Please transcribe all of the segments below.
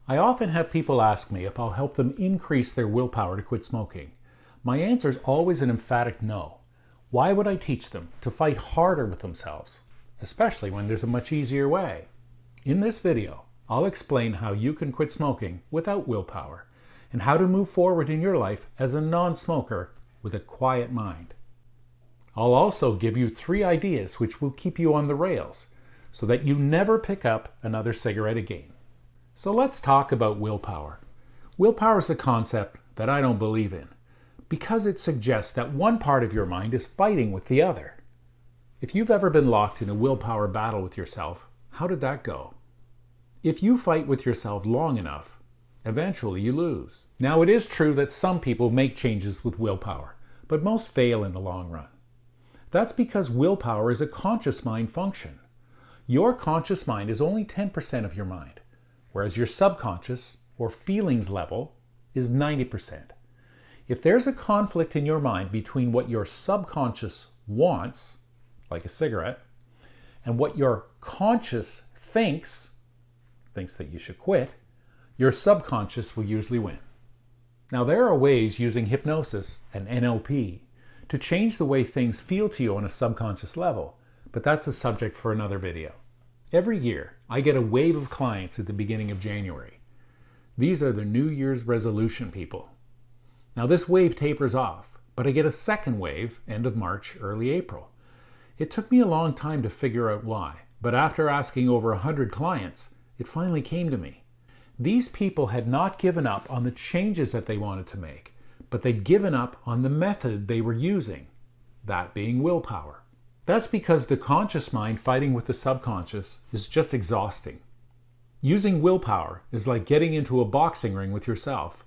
I often have people ask me if I'll help them increase their willpower to quit smoking. My answer is always an emphatic no. Why would I teach them to fight harder with themselves, especially when there's a much easier way? In this video, I'll explain how you can quit smoking without willpower and how to move forward in your life as a non-smoker with a quiet mind. I'll also give you 3 ideas which will keep you on the rails so that you never pick up another cigarette again. So let's talk about willpower. Willpower is a concept that I don't believe in because it suggests that one part of your mind is fighting with the other. If you've ever been locked in a willpower battle with yourself, how did that go? If you fight with yourself long enough, eventually you lose. Now, it is true that some people make changes with willpower, but most fail in the long run. That's because willpower is a conscious mind function. Your conscious mind is only 10% of your mind, whereas your subconscious or feelings level is 90%. If there's a conflict in your mind between what your subconscious wants, like a cigarette, and what your conscious thinks that you should quit, your subconscious will usually win. Now, there are ways using hypnosis and NLP to change the way things feel to you on a subconscious level, but that's a subject for another video. Every year, I get a wave of clients at the beginning of January. These are the New Year's resolution people. Now, this wave tapers off, but I get a second wave end of March, early April. It took me a long time to figure out why, but after asking over 100 clients, it finally came to me. These people had not given up on the changes that they wanted to make, but they'd given up on the method they were using, that being willpower. That's because the conscious mind fighting with the subconscious is just exhausting. Using willpower is like getting into a boxing ring with yourself.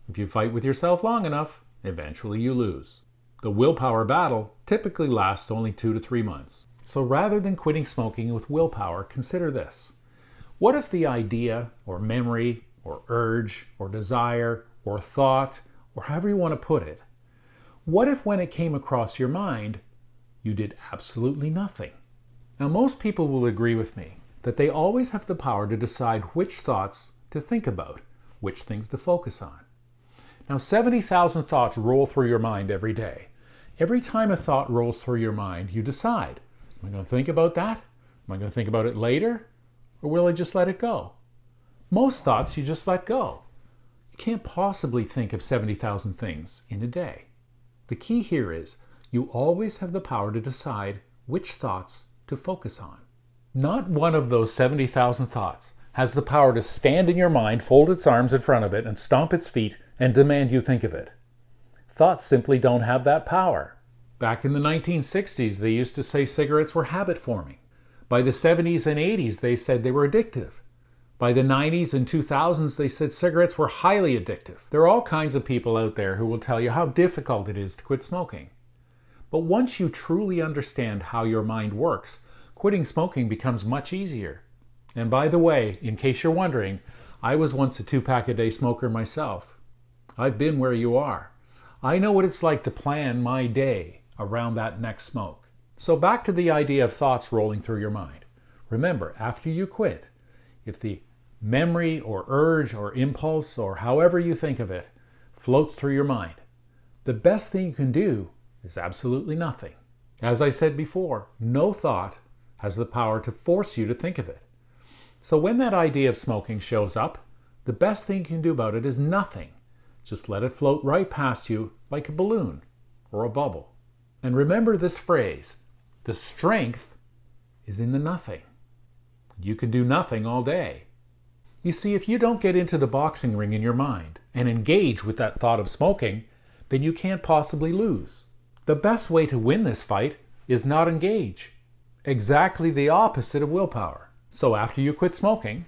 If you fight with yourself long enough, eventually you lose. The willpower battle typically lasts only 2 to 3 months. So rather than quitting smoking with willpower, consider this. What if the idea or memory or urge or desire or thought, or however you want to put it, what if when it came across your mind, you did absolutely nothing? Now, most people will agree with me that they always have the power to decide which thoughts to think about, which things to focus on. Now, 70,000 thoughts roll through your mind every day. Every time a thought rolls through your mind, you decide, am I going to think about that? Am I going to think about it later? Or will I just let it go? Most thoughts you just let go. You can't possibly think of 70,000 things in a day. The key here is you always have the power to decide which thoughts to focus on. Not one of those 70,000 thoughts has the power to stand in your mind, fold its arms in front of it, and stomp its feet and demand you think of it. Thoughts simply don't have that power. Back in the 1960s, they used to say cigarettes were habit-forming. By the 70s and 80s, they said they were addictive. By the 90s and 2000s, they said cigarettes were highly addictive. There are all kinds of people out there who will tell you how difficult it is to quit smoking. But once you truly understand how your mind works, quitting smoking becomes much easier. And by the way, in case you're wondering, I was once a 2-pack-a-day smoker myself. I've been where you are. I know what it's like to plan my day around that next smoke. So back to the idea of thoughts rolling through your mind. Remember, after you quit, if the memory or urge or impulse or however you think of it floats through your mind, the best thing you can do is absolutely nothing. As I said before, no thought has the power to force you to think of it. So when that idea of smoking shows up, the best thing you can do about it is nothing. Just let it float right past you like a balloon or a bubble. And remember this phrase, the strength is in the nothing. You can do nothing all day. You see, if you don't get into the boxing ring in your mind and engage with that thought of smoking, then you can't possibly lose. The best way to win this fight is not engage. Exactly the opposite of willpower. So after you quit smoking,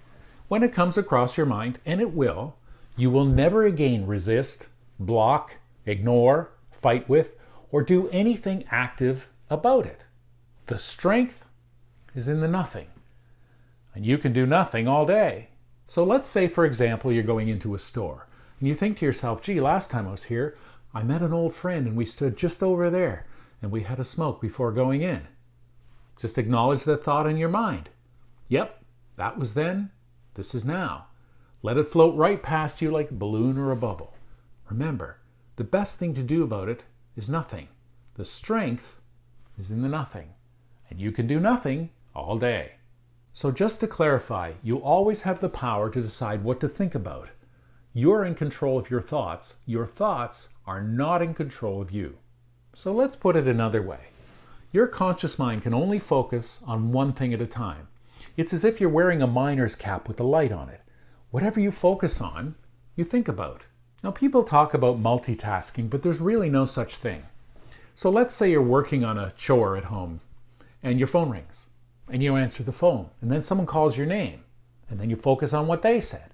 when it comes across your mind, and it will, you will never again resist, block, ignore, fight with, or do anything active about it. The strength is in the nothing. And you can do nothing all day. So let's say, for example, you're going into a store and you think to yourself, gee, last time I was here, I met an old friend and we stood just over there and we had a smoke before going in. Just acknowledge that thought in your mind. Yep, that was then, this is now. Let it float right past you like a balloon or a bubble. Remember, the best thing to do about it is nothing. The strength is in the nothing. And you can do nothing all day. So just to clarify, you always have the power to decide what to think about. You're in control of your thoughts. Your thoughts are not in control of you. So let's put it another way. Your conscious mind can only focus on one thing at a time. It's as if you're wearing a miner's cap with a light on it. Whatever you focus on, you think about. Now, people talk about multitasking, but there's really no such thing. So let's say you're working on a chore at home and your phone rings and you answer the phone and then someone calls your name and then you focus on what they said.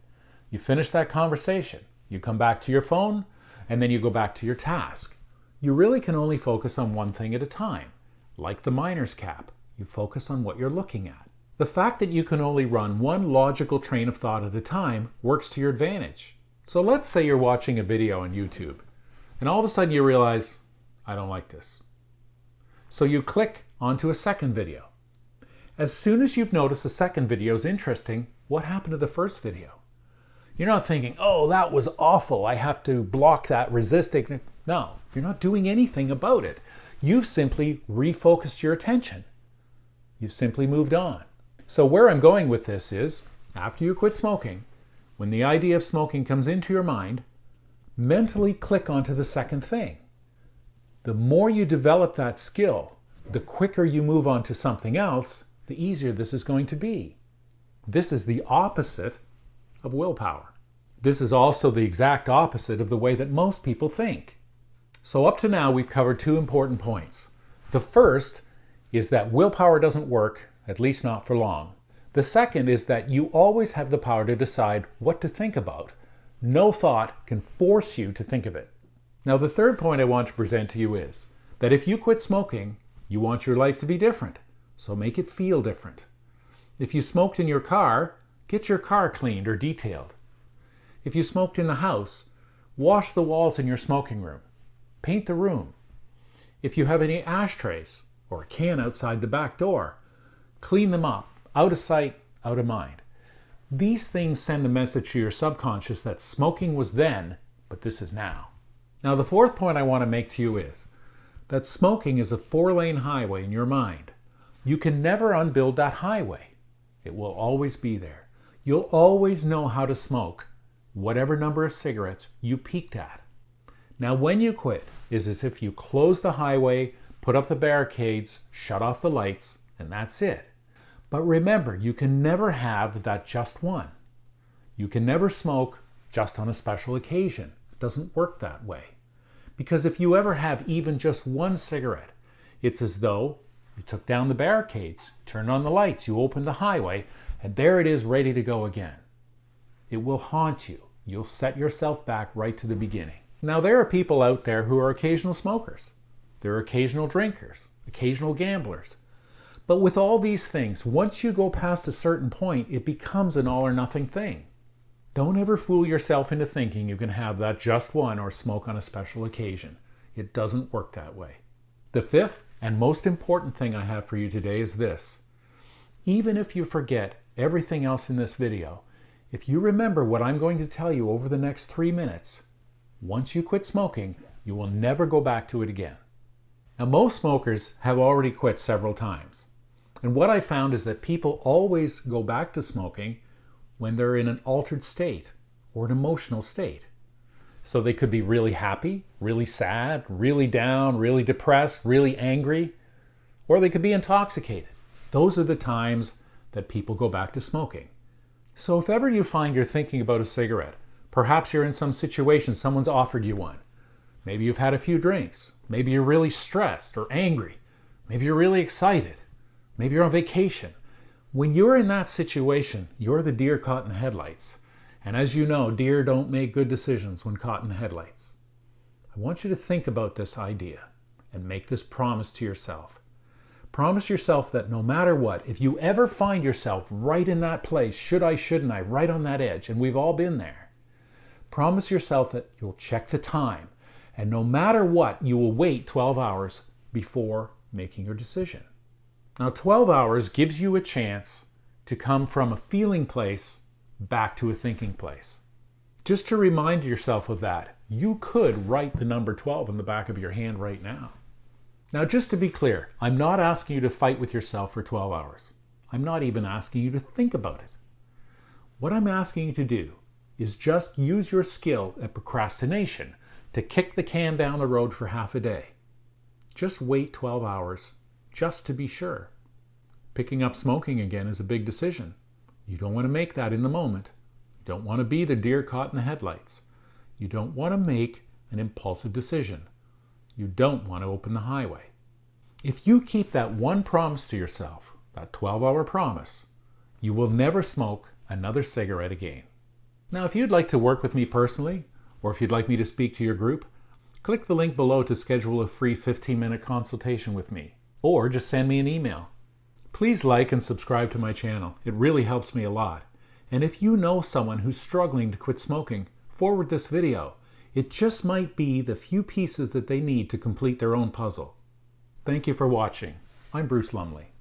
You finish that conversation, you come back to your phone, and then you go back to your task. You really can only focus on one thing at a time. Like the miner's cap, you focus on what you're looking at. The fact that you can only run one logical train of thought at a time works to your advantage. So let's say you're watching a video on YouTube, and all of a sudden you realize, I don't like this. So you click onto a second video. As soon as you've noticed the second video is interesting, what happened to the first video? You're not thinking, oh, that was awful, I have to block that, resist it. No, you're not doing anything about it. You've simply refocused your attention. You've simply moved on. So where I'm going with this is, after you quit smoking, when the idea of smoking comes into your mind, mentally click onto the second thing. The more you develop that skill, the quicker you move on to something else, the easier this is going to be. This is the opposite of willpower. This is also the exact opposite of the way that most people think. So up to now, we've covered two important points. The first is that willpower doesn't work, at least not for long. The second is that you always have the power to decide what to think about. No thought can force you to think of it. Now, the third point I want to present to you is that if you quit smoking, you want your life to be different, so make it feel different. If you smoked in your car, get your car cleaned or detailed. If you smoked in the house, wash the walls in your smoking room. Paint the room. If you have any ashtrays or a can outside the back door, clean them up, out of sight, out of mind. These things send a message to your subconscious that smoking was then, but this is now. Now, the fourth point I want to make to you is that smoking is a 4-lane highway in your mind. You can never unbuild that highway. It will always be there. You'll always know how to smoke whatever number of cigarettes you peaked at. Now, when you quit, is as if you close the highway, put up the barricades, shut off the lights, and that's it. But remember, you can never have that just one. You can never smoke just on a special occasion. It doesn't work that way. Because if you ever have even just one cigarette, it's as though you took down the barricades, turned on the lights, you opened the highway, and there it is ready to go again. It will haunt you. You'll set yourself back right to the beginning. Now, there are people out there who are occasional smokers. There are occasional drinkers, occasional gamblers. But with all these things, once you go past a certain point, it becomes an all or nothing thing. Don't ever fool yourself into thinking you can have that just one or smoke on a special occasion. It doesn't work that way. The fifth and most important thing I have for you today is this. Even if you forget everything else in this video, if you remember what I'm going to tell you over the next 3 minutes, once you quit smoking, you will never go back to it again. Now, most smokers have already quit several times. And what I found is that people always go back to smoking when they're in an altered state or an emotional state. So they could be really happy, really sad, really down, really depressed, really angry, or they could be intoxicated. Those are the times that people go back to smoking. So if ever you find you're thinking about a cigarette, perhaps you're in some situation, someone's offered you one. Maybe you've had a few drinks. Maybe you're really stressed or angry. Maybe you're really excited. Maybe you're on vacation. When you're in that situation, you're the deer caught in the headlights. And as you know, deer don't make good decisions when caught in the headlights. I want you to think about this idea and make this promise to yourself. Promise yourself that no matter what, if you ever find yourself right in that place, should I, shouldn't I, right on that edge, and we've all been there, promise yourself that you'll check the time, and no matter what, you will wait 12 hours before making your decision. Now, 12 hours gives you a chance to come from a feeling place back to a thinking place. Just to remind yourself of that, you could write the number 12 on the back of your hand right now. Now, just to be clear, I'm not asking you to fight with yourself for 12 hours. I'm not even asking you to think about it. What I'm asking you to do is just use your skill at procrastination to kick the can down the road for half a day. Just wait 12 hours, just to be sure. Picking up smoking again is a big decision. You don't want to make that in the moment. You don't want to be the deer caught in the headlights. You don't want to make an impulsive decision. You don't want to open the highway. If you keep that one promise to yourself, that 12-hour promise, you will never smoke another cigarette again. Now, if you'd like to work with me personally, or if you'd like me to speak to your group, click the link below to schedule a free 15-minute consultation with me, or just send me an email. Please like and subscribe to my channel. It really helps me a lot. And if you know someone who's struggling to quit smoking, forward this video. It just might be the few pieces that they need to complete their own puzzle. Thank you for watching. I'm Bruce Lumley.